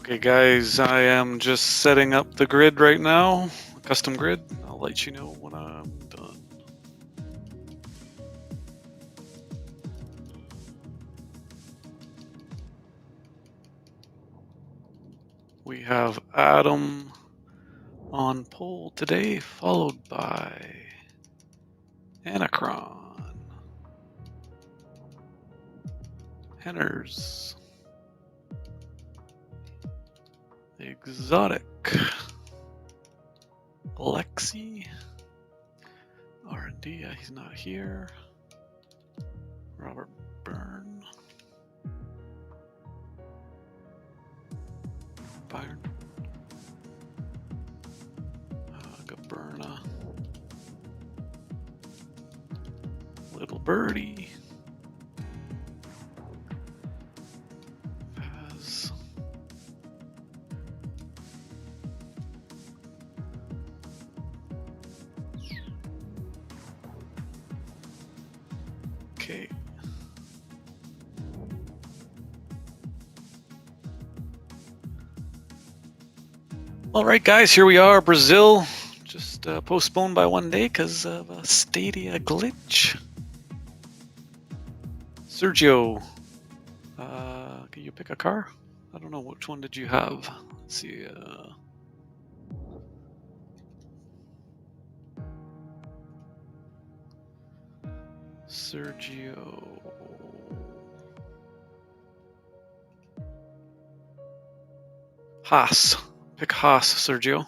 Okay guys, I am just setting up the grid right now, custom grid. I'll let you know when I'm done. We have Adam on pole today, followed by Anacron, Henners, Exotic, Alexi, R&D, he's not here, Robert Byrne, Byron, Gaberna, Little Birdie, Paz, okay. All right, guys, here we are, Brazil. Just postponed by 1 day because of a Stadia glitch. Sergio, can you pick a car? I don't know, which one did you have? Let's see. Sergio. Haas. Pick Haas, Sergio.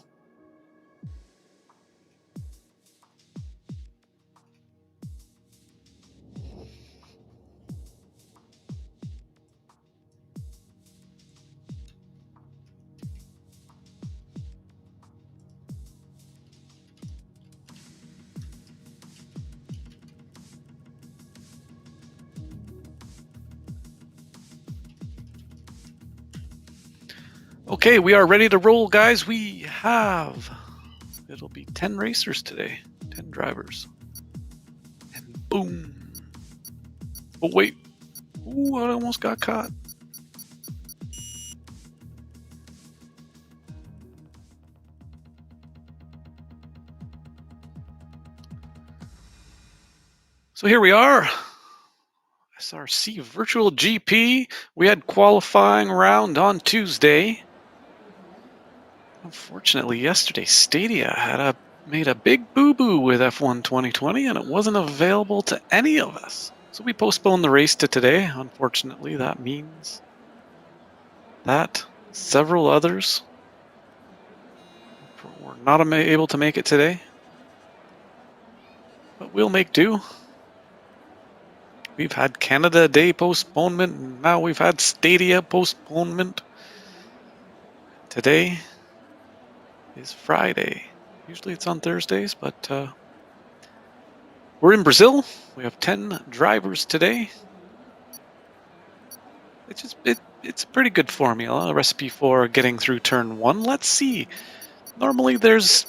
Okay, we are ready to roll, guys. We have, it'll be 10 racers today, 10 drivers. And boom. Oh, wait. Ooh, I almost got caught. So here we are. SRC Virtual GP. We had qualifying round on Tuesday. Unfortunately, yesterday Stadia had made a big boo-boo with F1 2020 and it wasn't available to any of us. So we postponed the race to today. Unfortunately, that means that several others were not able to make it today. But we'll make do. We've had Canada Day postponement, and now we've had Stadia postponement. Today is Friday. Usually it's on Thursdays, but we're in Brazil. We have 10 drivers today. It's a pretty good formula, a recipe for getting through turn one. Let's see. Normally there's,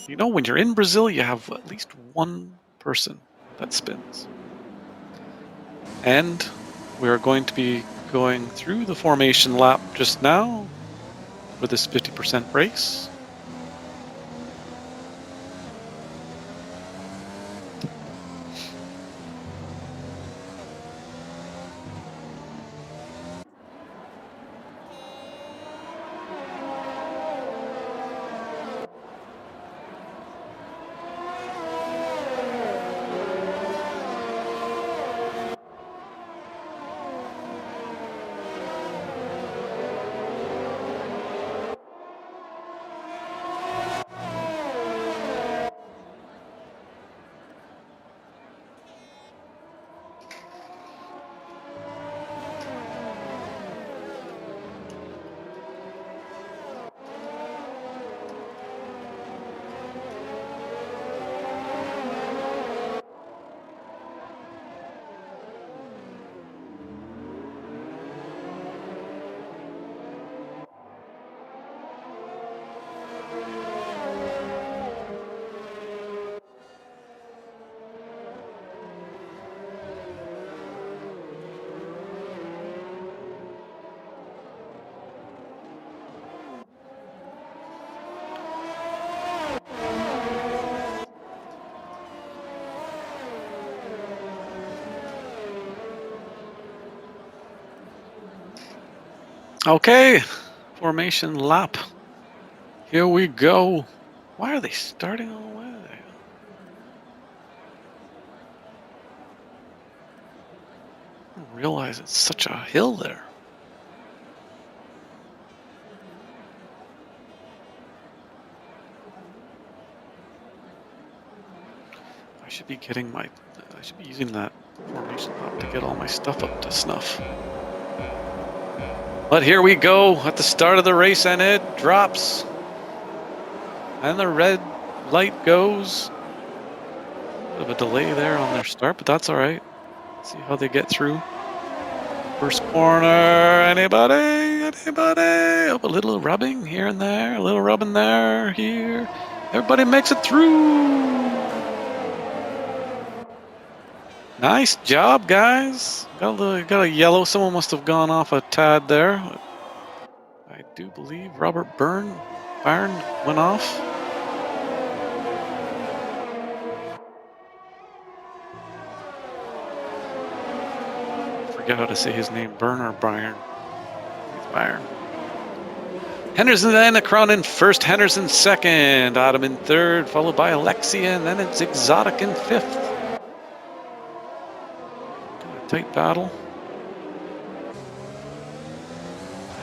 you know, when you're in Brazil, you have at least one person that spins. And we're going to be going through the formation lap just now for this 50% race. Okay, formation lap. Here we go. Why are they starting all the way? I don't realize it's such a hill there. I should be using that formation lap to get all my stuff up to snuff. But here we go at the start of the race, and it drops. And the red light goes. A bit of a delay there on their start, but that's all right. See how they get through. First corner, anybody? Oh, a little rubbing here and there, a little rubbing there, here. Everybody makes it through. Nice job, guys. Got a yellow. Someone must have gone off a tad there. I do believe Robert Byrne went off. Forget how to say his name. Byrne or Byron? It's Byron. Henderson and Akron in first, Henderson second, Adam in third, followed by Alexia, and then it's Exotic in fifth. A tight battle.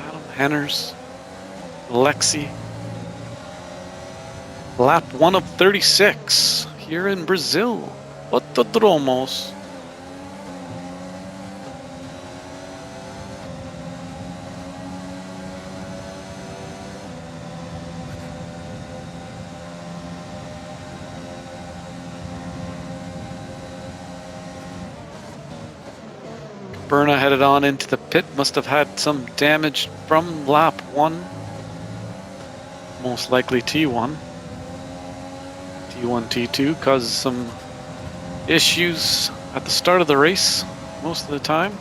Adam, Henners, Alexi. Lap 1 of 36 here in Brazil. Autodromos. Berna headed on into the pit, must have had some damage from lap 1. Most likely T1. T1, T2 caused some issues at the start of the race most of the time.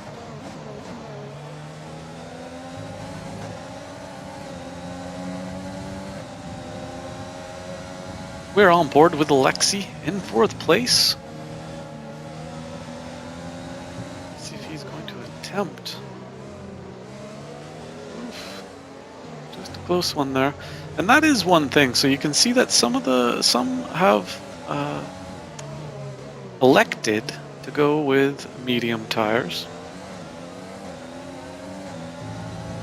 We're on board with Alexi in 4th place. Attempt. Oof. Just a close one there, and that is one thing. So you can see that some have elected to go with medium tires.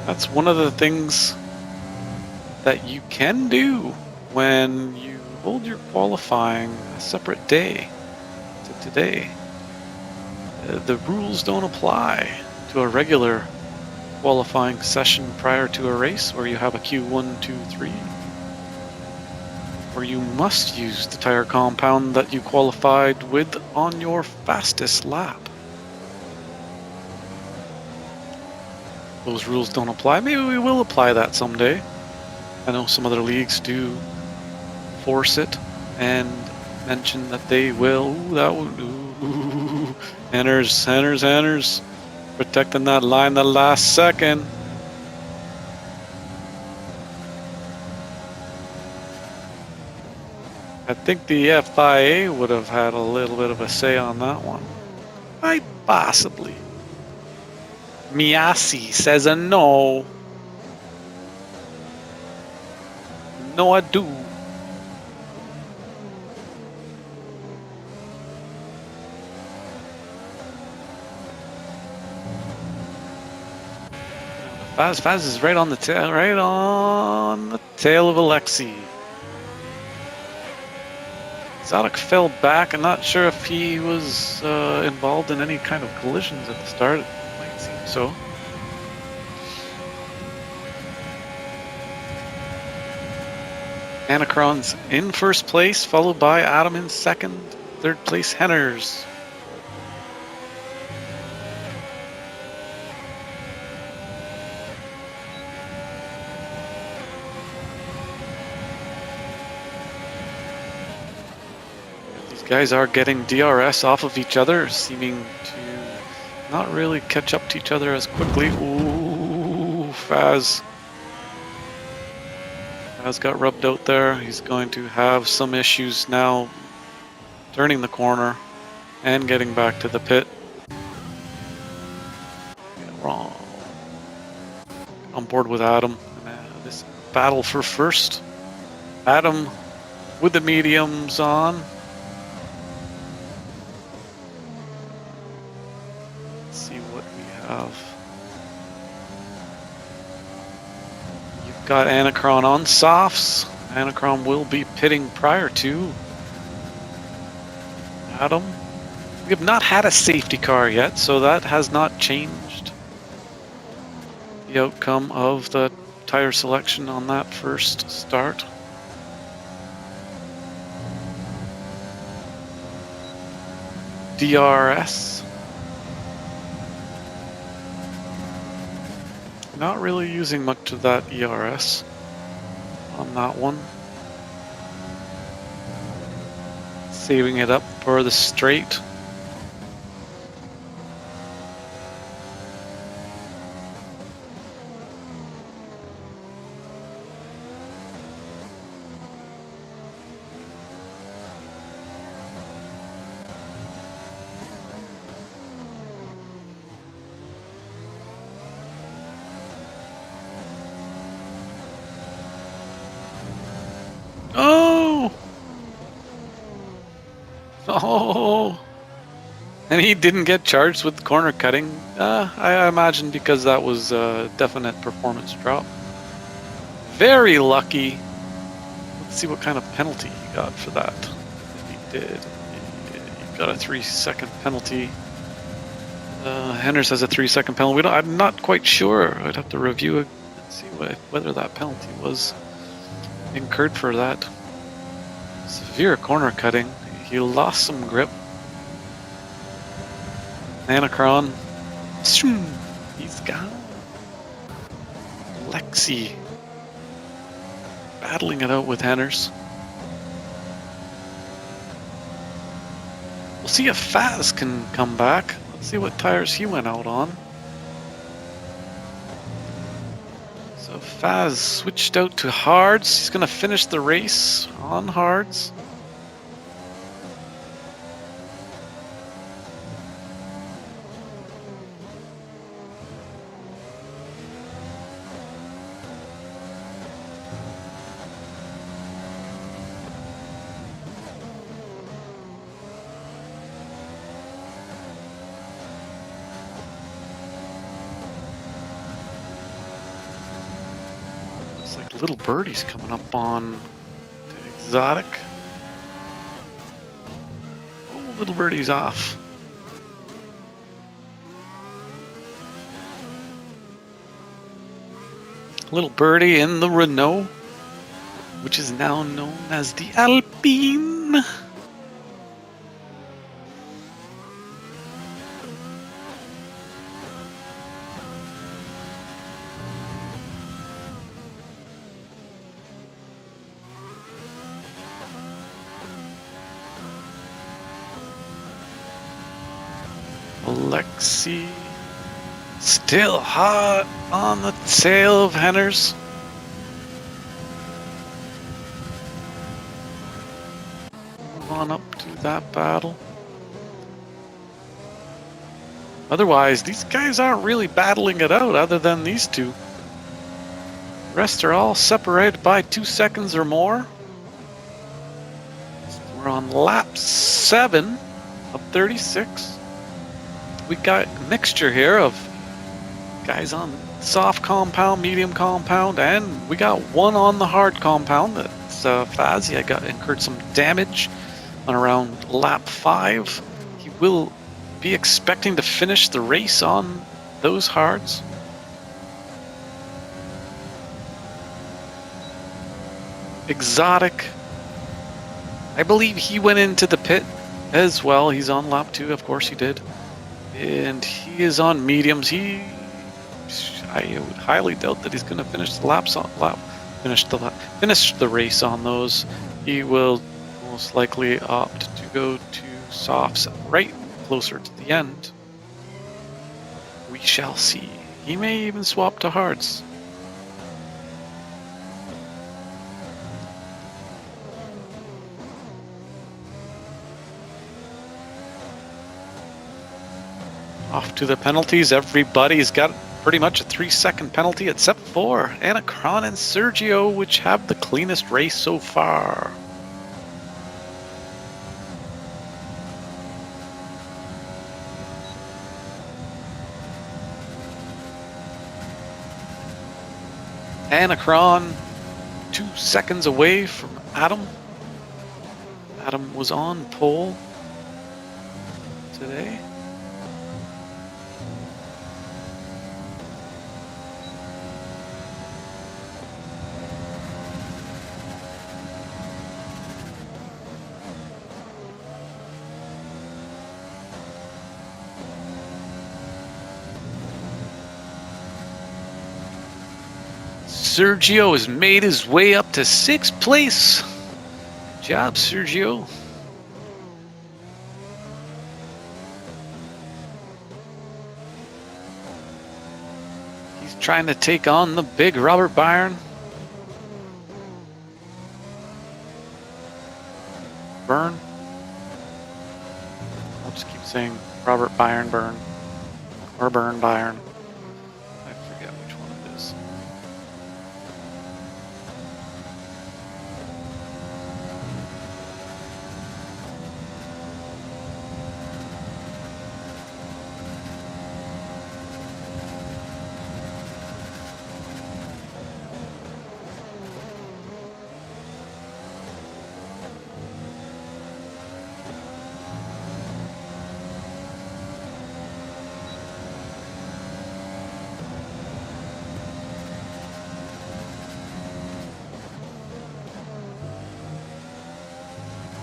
That's one of the things that you can do when you hold your qualifying a separate day to today. The rules don't apply to a regular qualifying session prior to a race where you have a Q1, 2, 3, where you must use the tire compound that you qualified with on your fastest lap. Those rules don't apply. Maybe we will apply that someday. I know some other leagues do force it and mention that they will. Ooh, that would do. Henners, protecting that line the last second. I think the FIA would have had a little bit of a say on that one. Quite possibly. Miyasi says a no. No, I do. Faz is right on the tail, of Alexi. Exotic fell back. I'm not sure if he was involved in any kind of collisions at the start. It might seem so. Anacron's in first place, followed by Adam in second. Third place, Henners. Guys are getting DRS off of each other, seeming to not really catch up to each other as quickly. Ooh, Faz got rubbed out there. He's going to have some issues now turning the corner and getting back to the pit. Wrong. on board with Adam in this battle for first. Adam with the mediums on. Let's see what we have. You've got Anacron on softs. Anacron will be pitting prior to Adam. We have not had a safety car yet, so that has not changed the outcome of the tire selection on that first start. DRS. Not really using much of that ERS on that one. Saving it up for the straight. Oh! And he didn't get charged with corner cutting. I imagine because that was a definite performance drop. Very lucky. Let's see what kind of penalty he got for that. If he did. He got a 3-second penalty. Henders has a 3-second penalty. I'm not quite sure. I'd have to review it and see whether that penalty was incurred for that. Severe corner cutting. He lost some grip. Anacron. He's gone. Lexi. Battling it out with Henners. We'll see if Faz can come back. Let's see what tires he went out on. So Faz switched out to hards. He's going to finish the race on hards. Little birdie's coming up on the exotic. Oh, little birdie's off. Little birdie in the Renault, which is now known as the Alpine. Lexi still hot on the tail of Henners. Move on up to that battle. Otherwise, these guys aren't really battling it out other than these two. The rest are all separated by 2 seconds or more. We're on lap 7 of 36. We got a mixture here of guys on soft compound, medium compound, and we got one on the hard compound. That's Fazia incurred some damage on around lap 5. He will be expecting to finish the race on those hards. Exotic. I believe he went into the pit as well. He's on lap 2, of course he did. And he is on mediums. I would highly doubt that he's going to finish the finish the race on those. He will most likely opt to go to softs right closer to the end. We shall see. He may even swap to hards. Off to the penalties. Everybody's got pretty much a 3-second penalty except for Anacron and Sergio, which have the cleanest race so far. Anacron 2 seconds away from Adam. Adam was on pole today. Sergio has made his way up to 6th place. Good job, Sergio. He's trying to take on the big Robert Byrne. Byrne. I'll just keep saying Robert Byrne, Byrne. Or Byrne, Byrne. I forget which one it is.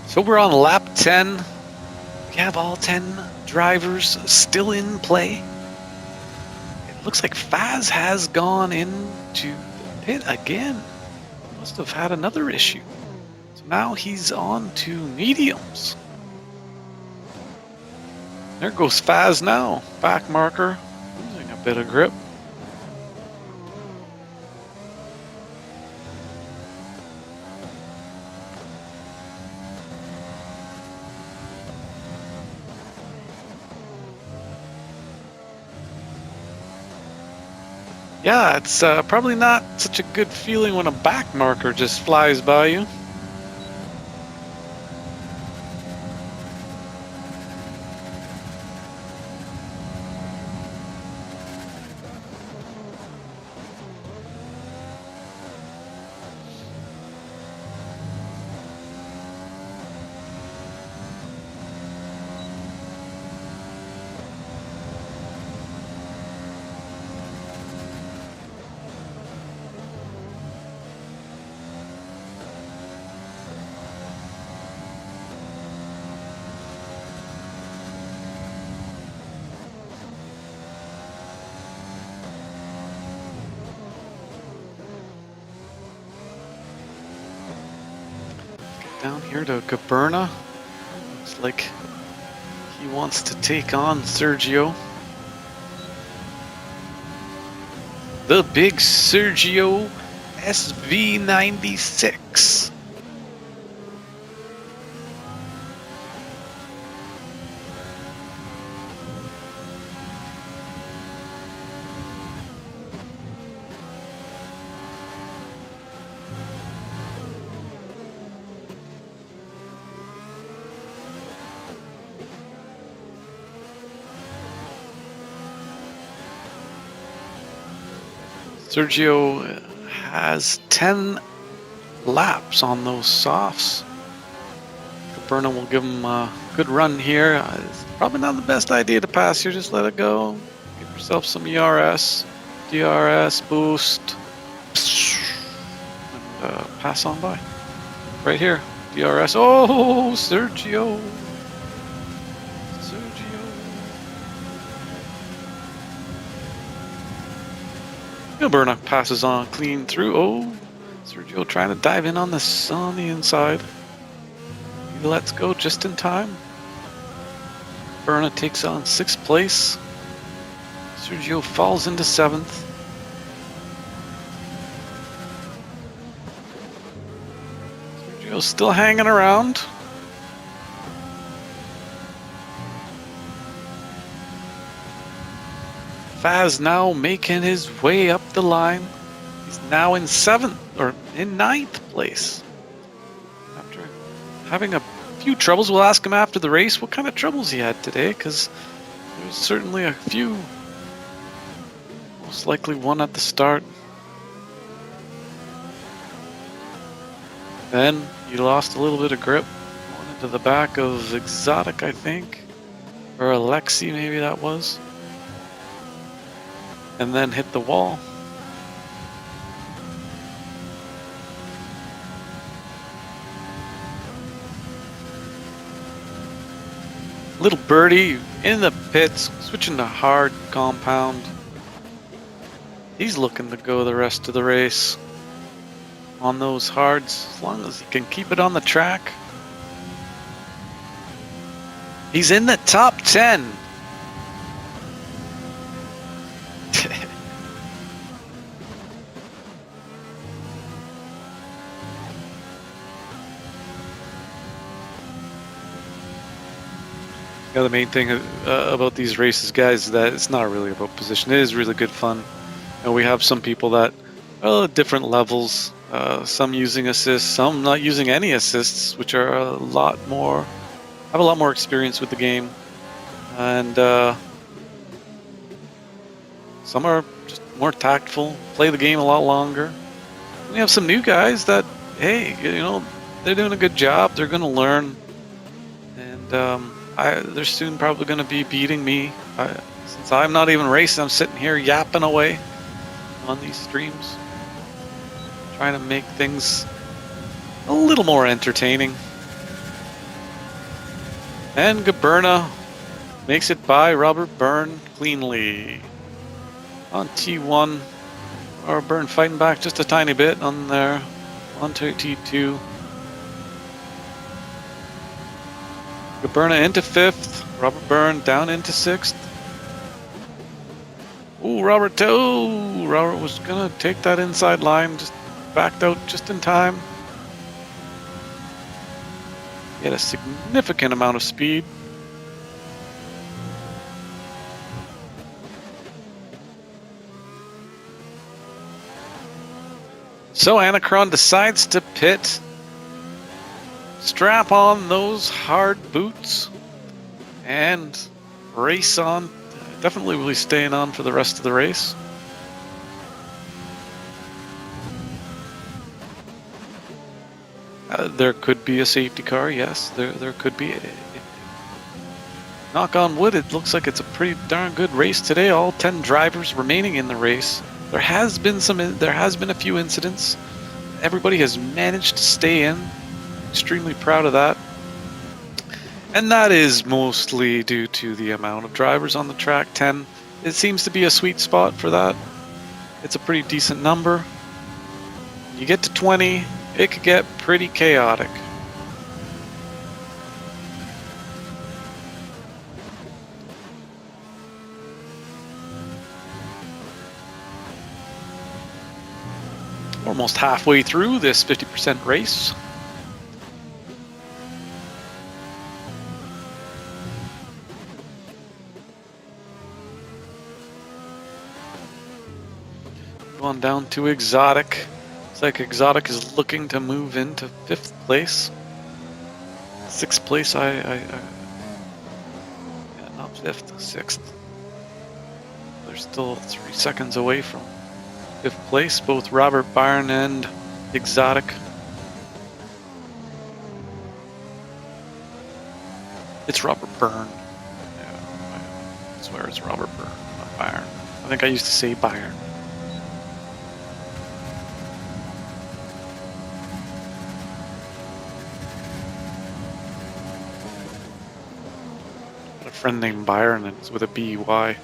So we're on lap 10. We have all 10 drivers still in play. It looks like Faz has gone into the pit again. Must have had another issue. So now he's on to mediums. There goes Faz now. Back marker. Losing a bit of grip. Yeah, it's probably not such a good feeling when a back marker just flies by you. Down here to Caberna. Looks like he wants to take on Sergio. The big Sergio SV96. Sergio has 10 laps on those softs. Caberna will give him a good run here. It's probably not the best idea to pass here. Just let it go. Give yourself some ERS, DRS, boost, and pass on by. Right here, DRS. Oh, Sergio. Caberna passes on clean through. Oh, Sergio trying to dive in on the inside. He lets go just in time. Caberna takes on 6th place. Sergio falls into 7th. Sergio's still hanging around. Faz now making his way up the line. He's now in 7th or in 9th place. After having a few troubles, we'll ask him after the race what kind of troubles he had today, because there's certainly a few. Most likely one at the start. Then you lost a little bit of grip. Going into the back of Exotic, I think. Or Alexi, maybe that was. And then hit the wall. Little birdie in the pits, switching to hard compound. He's looking to go the rest of the race on those hards, as long as he can keep it on the track. He's in the top 10. Yeah, the main thing about these races, guys, is that it's not really about position. It is really good fun. And we have some people that are different levels, some using assists, some not using any assists, which are have a lot more experience with the game, and some are just more tactful, play the game a lot longer. We have some new guys that, hey, they're doing a good job. They're going to learn, and they're soon probably going to be beating me. Since I'm not even racing, I'm sitting here yapping away on these streams, trying to make things a little more entertaining. And Gaberna makes it by Robert Byrne cleanly. On T1, Robert Byrne fighting back just a tiny bit on there. On to T2. Gaberna into 5th. Robert Byrne down into 6th. Ooh, Robert was gonna take that inside line, just backed out just in time. He had a significant amount of speed. So Anacron decides to pit. Strap on those hard boots and race on. Definitely will be staying on for the rest of the race. There could be a safety car, yes. There could be. Knock on wood, it looks like it's a pretty darn good race today. All 10 drivers remaining in the race. There has been a few incidents. Everybody has managed to stay in. Extremely proud of that. And that is mostly due to the amount of drivers on the track. 10. It seems to be a sweet spot for that. It's a pretty decent number. You get to 20, it could get pretty chaotic. Almost halfway through this 50% race. On down to Exotic. Looks like Exotic is looking to move into 5th place. 6th place, yeah, not 5th, 6th. They're still 3 seconds away from 5th place, both Robert Byrne and Exotic. It's Robert Byrne. Yeah, I swear it's Robert Byrne, not Byrne. I think I used to say Byrne. Friend named Byron, and it's with a B-Y,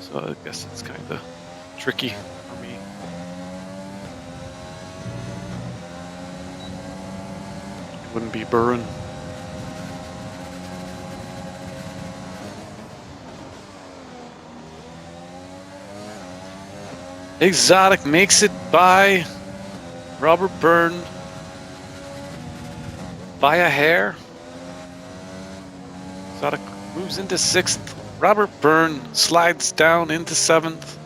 so I guess it's kind of tricky for me. It wouldn't be Burren. Exotic makes it by Robert Byrne by a hair. Exotic moves into 6th. Robert Byrne slides down into 7th.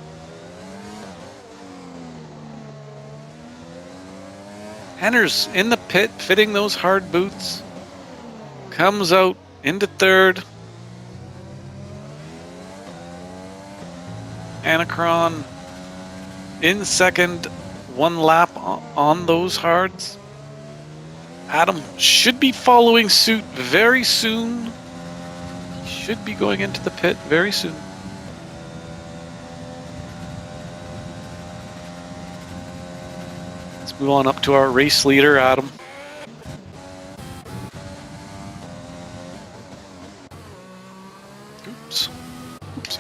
Henner's in the pit, fitting those hard boots. Comes out into 3rd. Anacron in 2nd, 1 lap on those hards. Adam should be following suit very soon. He should be going into the pit very soon. Let's move on up to our race leader, Adam. Oops.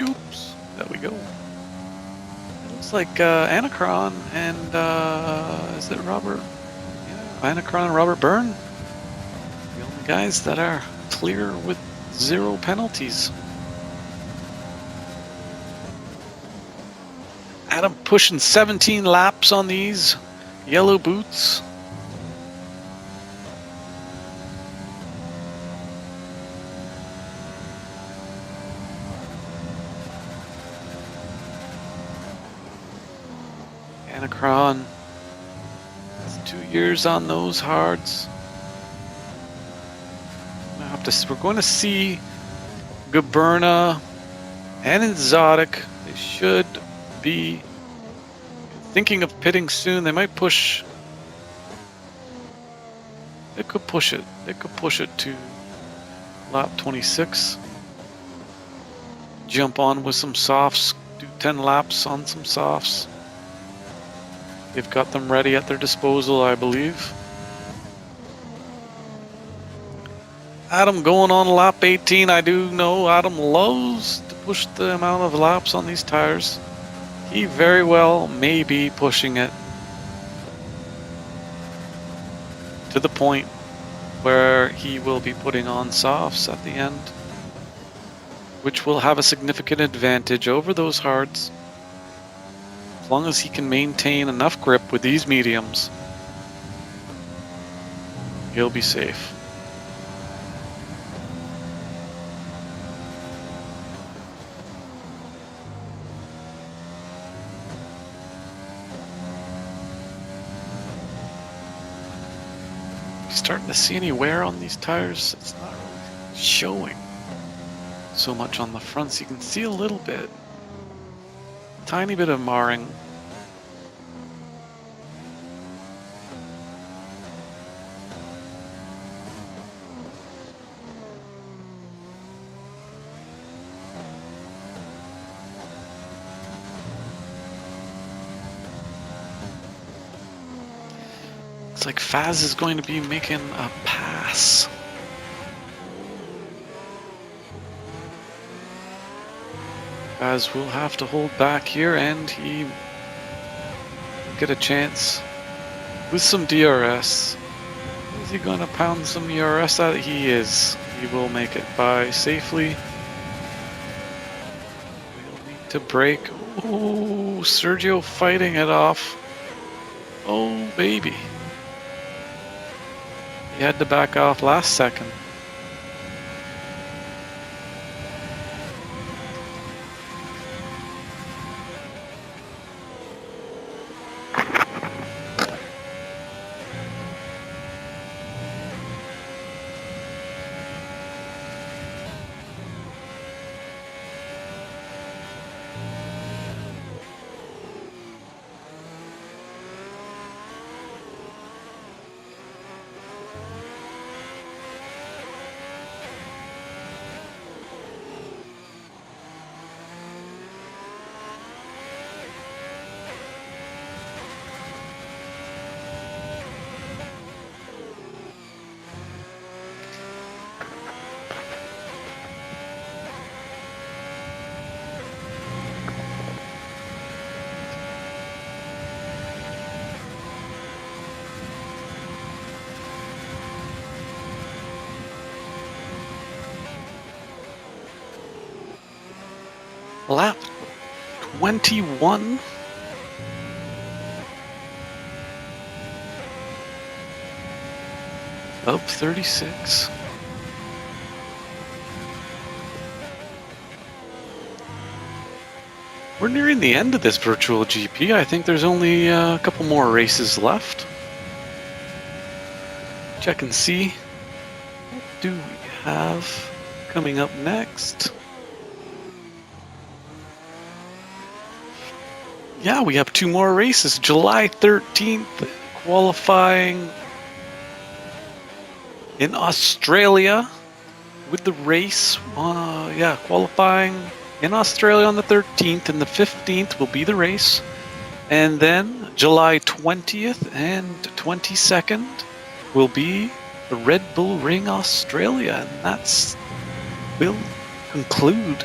Oops. There we go. It looks like Anacron and is it Robert? Yeah, Anacron and Robert Byrne. The only guys that are clear with 0 penalties. Adam pushing 17 laps on these yellow boots. Anacron has 2 years on those hards. We're going to see Gaberna and Exotic. They should be thinking of pitting soon. They might push. They could push it. They could push it to lap 26. Jump on with some softs. Do 10 laps on some softs. They've got them ready at their disposal, I believe. Adam going on lap 18. I do know Adam loves to push the amount of laps on these tires. He very well may be pushing it to the point where he will be putting on softs at the end, which will have a significant advantage over those hards. As long as he can maintain enough grip with these mediums, he'll be safe. Starting to see any wear on these tires. It's not really showing so much on the fronts. You can see a little bit, tiny bit of marring. Looks like Faz is going to be making a pass. Faz will have to hold back here, and he will get a chance with some DRS. Is he going to pound some DRS out? He is. He will make it by safely. We'll need to brake. Oh, Sergio fighting it off. Oh, baby. He had to back off last second. Lap 21. Of 36. We're nearing the end of this virtual GP. I think there's only a couple more races left. Check and see. What do we have coming up next? Yeah, we have 2 more races. July 13th, qualifying in Australia with the race. Qualifying in Australia on the 13th, and the 15th will be the race. And then July 20th and 22nd will be the Red Bull Ring Australia, and that's will conclude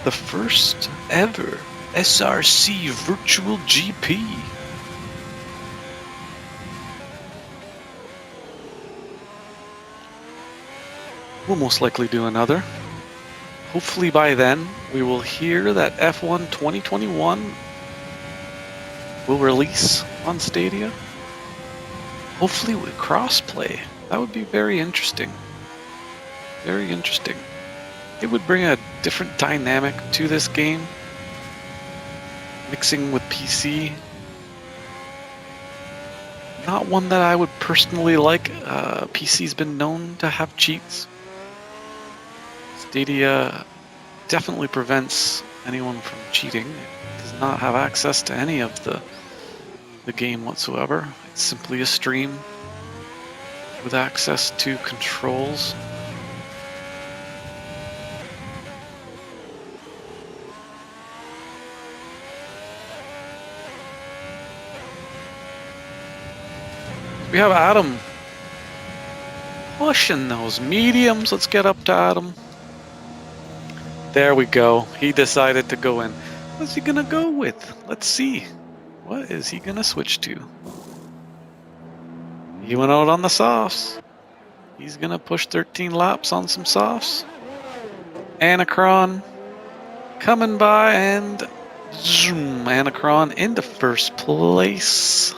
the first ever SRC Virtual GP. We'll most likely do another. Hopefully by then we will hear that F1 2021 will release on Stadia. Hopefully with crossplay. That would be very interesting. Very interesting. It would bring a different dynamic to this game. Mixing with PC. Not one that I would personally like. PC's been known to have cheats. Stadia definitely prevents anyone from cheating. It does not have access to any of the game whatsoever. It's simply a stream with access to controls. We have Adam pushing those mediums. Let's get up to Adam. There we go. He decided to go in. What's he gonna go with? Let's see. What is he gonna switch to? He went out on the softs. He's gonna push 13 laps on some softs. Anacron coming by, and zoom, Anacron into first place.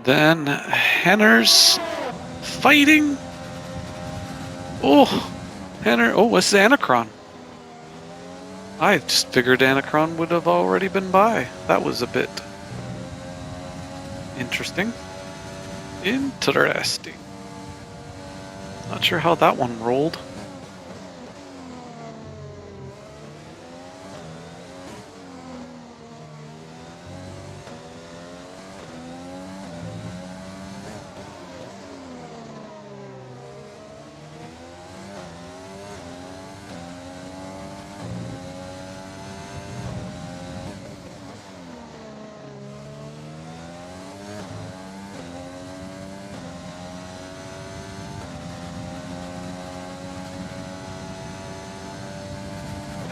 Then Henner's fighting. Oh, Henner. Oh, it's Anacron. I just figured Anacron would have already been by. That was a bit interesting. Interesting. Not sure how that one rolled.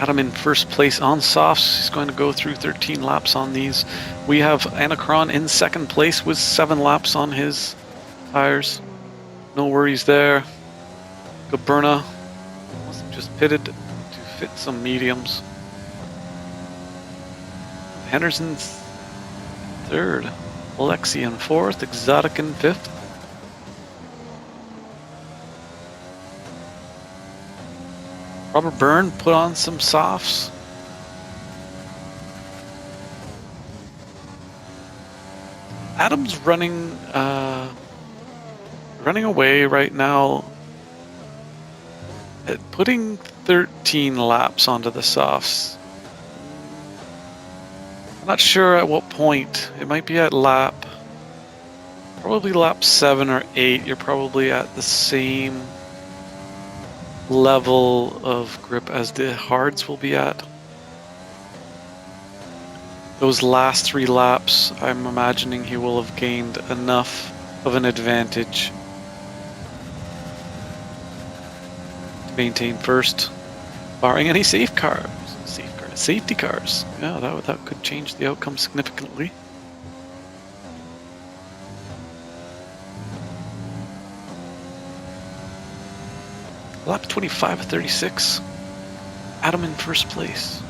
Adam in first place on softs. He's going to go through 13 laps on these. We have Anacron in second place with 7 laps on his tires. No worries there. Gaberna must have just pitted to fit some mediums. Henderson third. Alexi in fourth. Exotic in fifth. Robert Byrne put on some softs. Adam's running away right now, putting 13 laps onto the softs. I'm not sure at what point. It might be at probably lap 7 or 8. You're probably at the same level of grip as the hards will be at. Those last 3 laps, I'm imagining he will have gained enough of an advantage to maintain first, barring any safety cars. Yeah, that could change the outcome significantly. Lap 25 of 36. Adam in first place.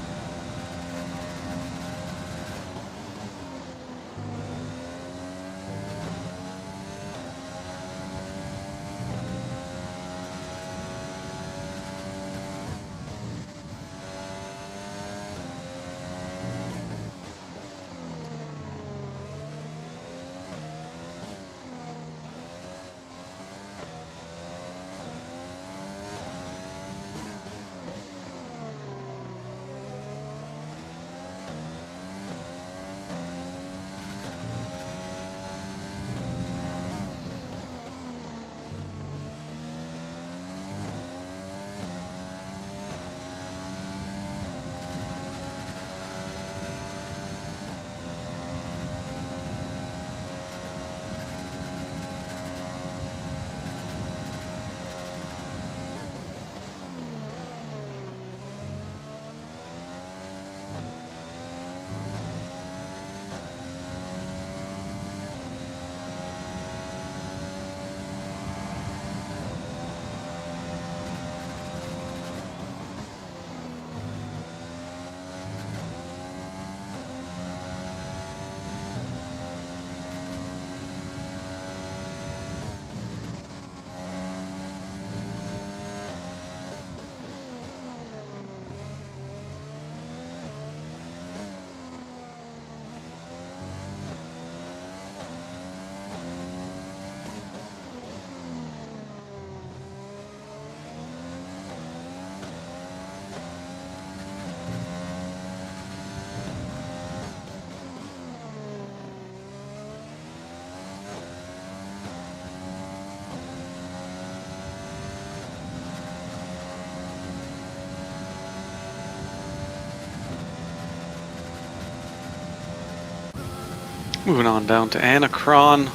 Moving on down to Anacron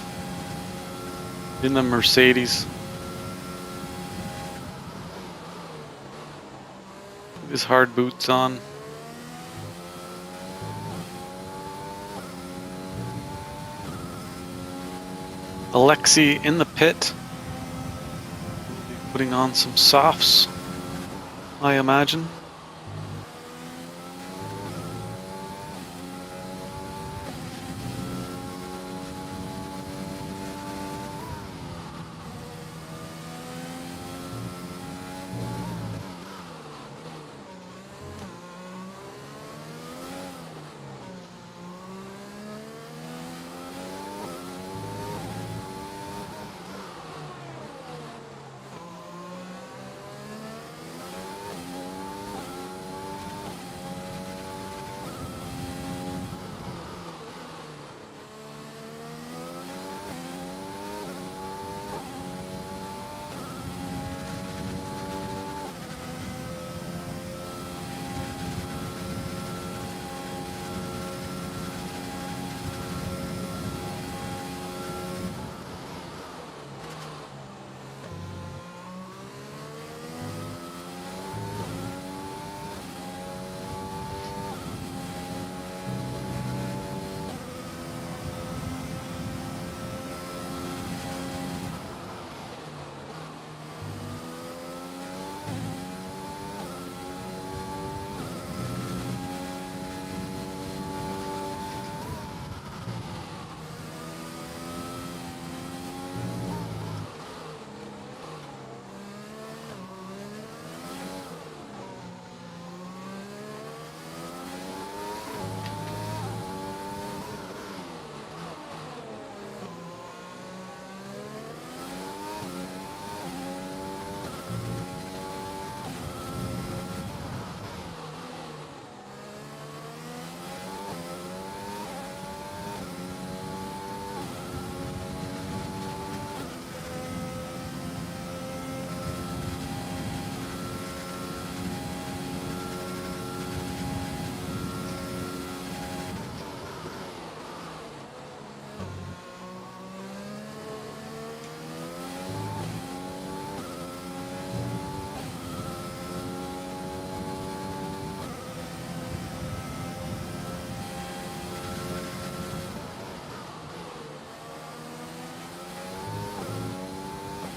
in the Mercedes. His hard boots on. Alexi in the pit. We'll be putting on some softs, I imagine.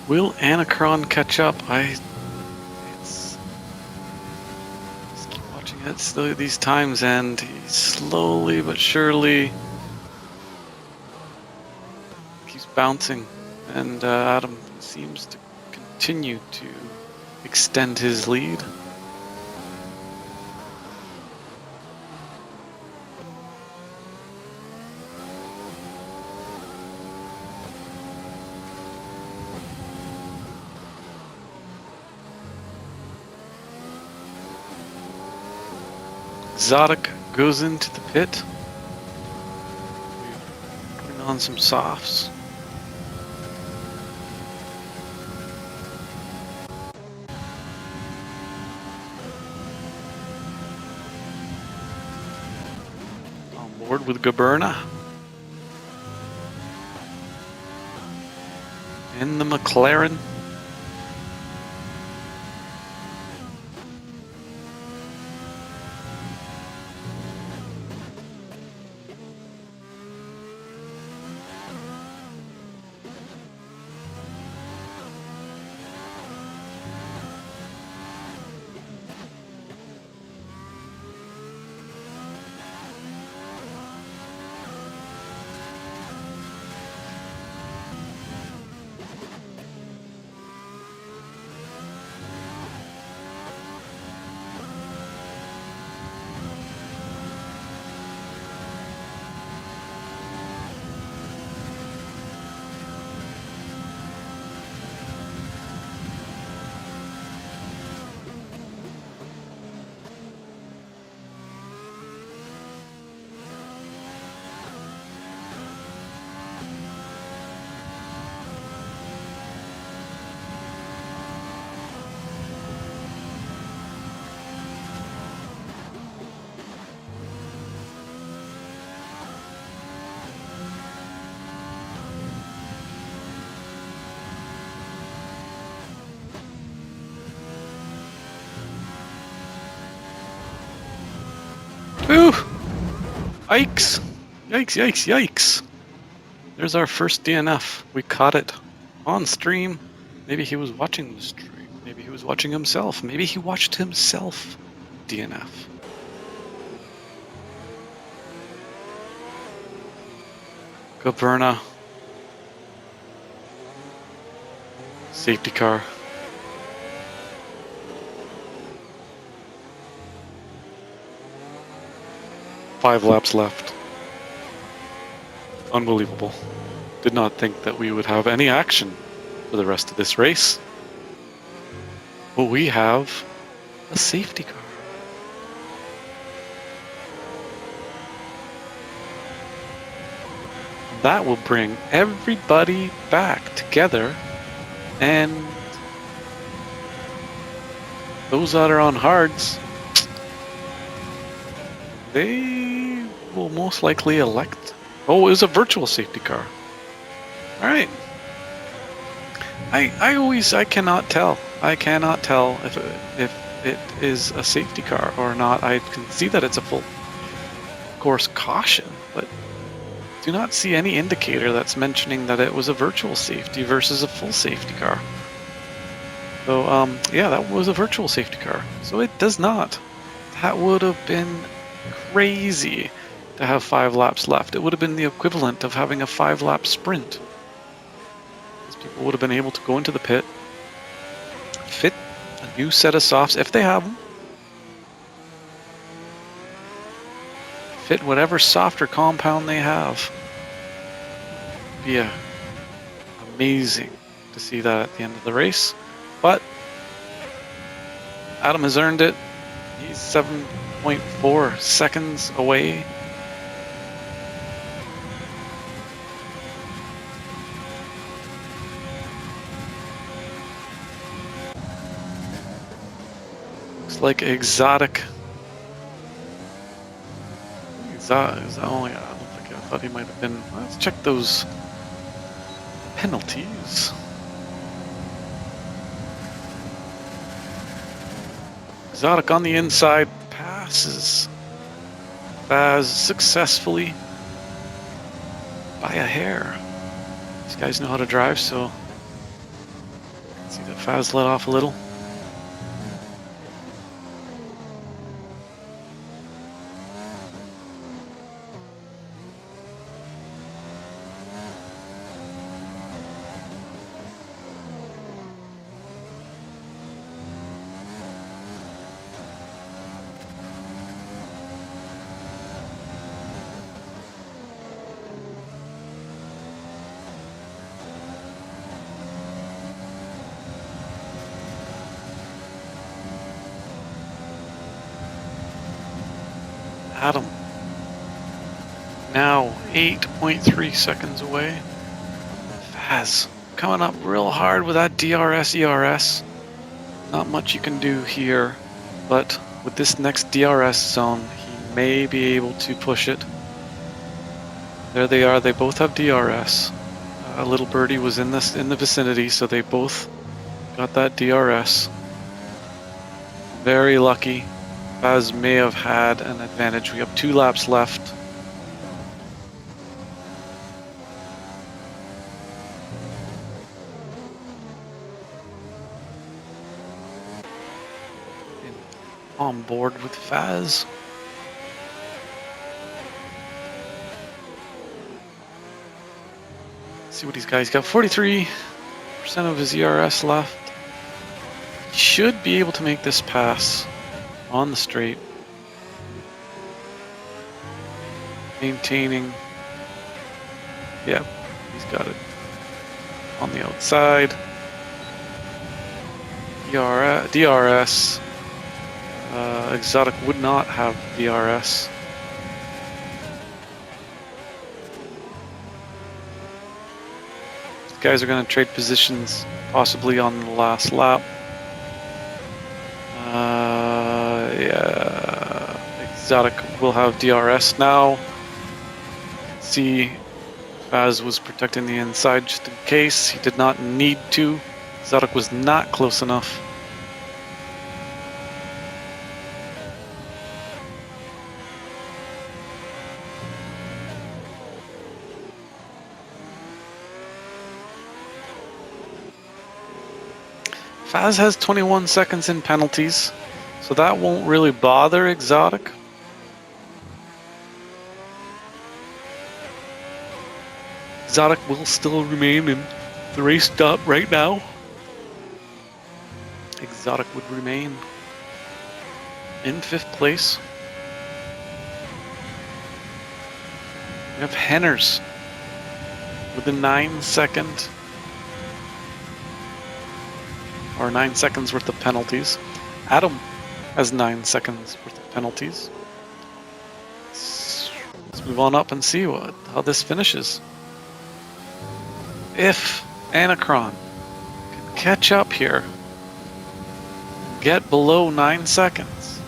Will Anacron catch up? Just keep watching it still these times, and he slowly but surely keeps bouncing, and Adam seems to continue to extend his lead. Exotic goes into the pit. Putting on some softs. On board with Gaberna. In the McLaren. Yikes! Yikes, yikes, yikes! There's our first DNF. We caught it on stream. Maybe he was watching the stream. Maybe he was watching himself. Maybe he watched himself DNF. Caverna. Safety car. Five laps left. Unbelievable. Did not think that we would have any action for the rest of this race. But we have a safety car. That will bring everybody back together, and those that are on hards, they will most likely elect. Oh, it was a virtual safety car. All right. I cannot tell. I cannot tell if it is a safety car or not. I can see that it's a full course caution, but do not see any indicator that's mentioning that it was a virtual safety versus a full safety car. So yeah, that was a virtual safety car. So it does not. That would have been crazy to have 5 laps left. It would have been the equivalent of having a 5-lap sprint. Because people would have been able to go into the pit, fit a new set of softs if they have them, fit whatever softer compound they have. Yeah, amazing to see that at the end of the race. But Adam has earned it. He's 7.4 seconds away. Looks like exotic. Oh yeah, I thought he might have been. Let's check those penalties. Exotic on the inside passes Faz successfully by a hair. These guys know how to drive, so see that Faz let off a little. Adam, now 8.3 seconds away. Faz coming up real hard with that DRS, ERS. Not much you can do here, but with this next DRS zone, he may be able to push it. There they are, they both have DRS. Little Birdie was in the vicinity, so they both got that DRS. Very lucky. Faz may have had an advantage. We have 2 laps left. And on board with Faz. Let's see what he's got. He's got 43% of his ERS left. He should be able to make this pass on the straight. Maintaining. Yep, he's got it. On the outside. DRS. Exotic would not have DRS. These guys are going to trade positions possibly on the last lap. Yeah, Exotic will have DRS now. See, Faz was protecting the inside just in case. He did not need to. Exotic was not close enough. Faz has 21 seconds in penalties, so that won't really bother Exotic. Exotic will still remain in the race stop right now. Exotic would remain in 5th place. We have Henners with a 9 seconds worth of penalties. Adam has 9 seconds worth of penalties. Let's move on up and see how this finishes. If Anacron can catch up here, get below 9 seconds,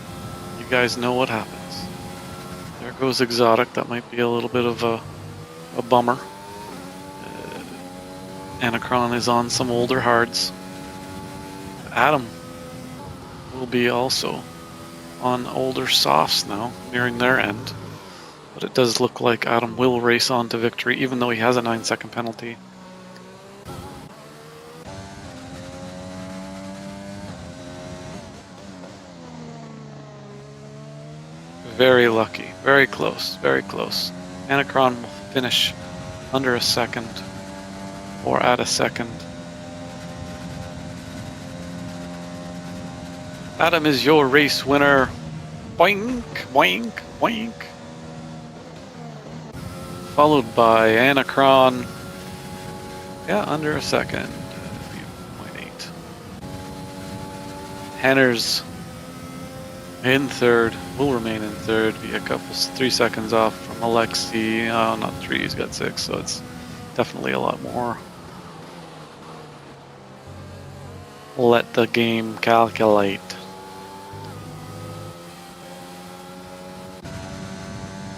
you guys know what happens. There goes Exotic. That might be a little bit of a bummer. Anacron is on some older hards. Adam will be also on older softs now, nearing their end. But it does look like Adam will race on to victory, even though he has a 9-second penalty. Very lucky, very close, very close. Anacron will finish under a second, or at a second. Adam is your race winner. Boink, boink, boink. Followed by Anacron. Yeah, under a second. 0.8. Henners in 3rd. Will remain in 3rd. Be a couple, 3 seconds off from Alexi. Oh, not 3. He's got 6, so it's definitely a lot more. Let the game calculate.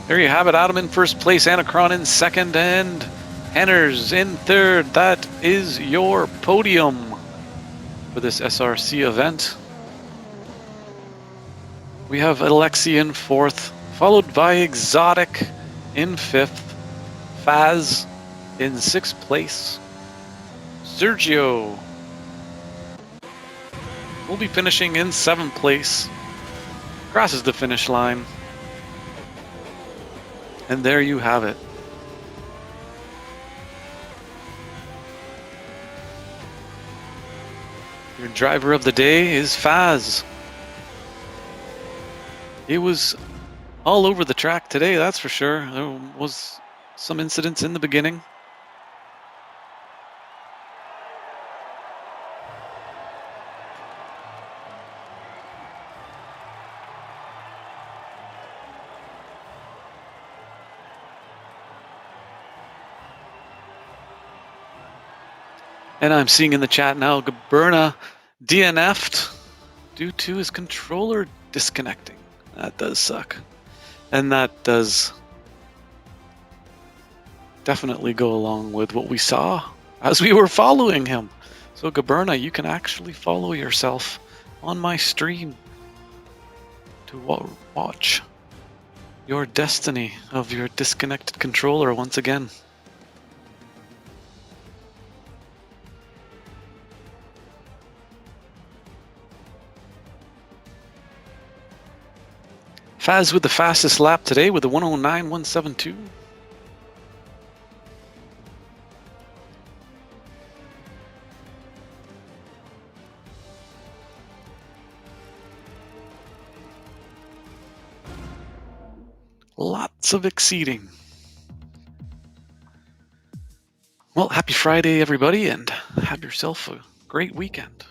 There you have it. Adam in 1st place, Anacron in 2nd, and Henners in 3rd. That is your podium for this SRC event. We have Alexi in 4th, followed by Exotic in 5th, Faz in 6th place, Sergio will be finishing in 7th place, crosses the finish line. And there you have it. Your driver of the day is Faz. He was all over the track today, that's for sure. There was some incidents in the beginning. And I'm seeing in the chat now, Gaberna DNF'd due to his controller disconnecting. That does suck. And that does definitely go along with what we saw as we were following him. So Gaberna, you can actually follow yourself on my stream to watch your destiny of your disconnected controller once again. Faz with the fastest lap today with a 109.172. Lots of exceeding. Well, happy Friday, everybody, and have yourself a great weekend.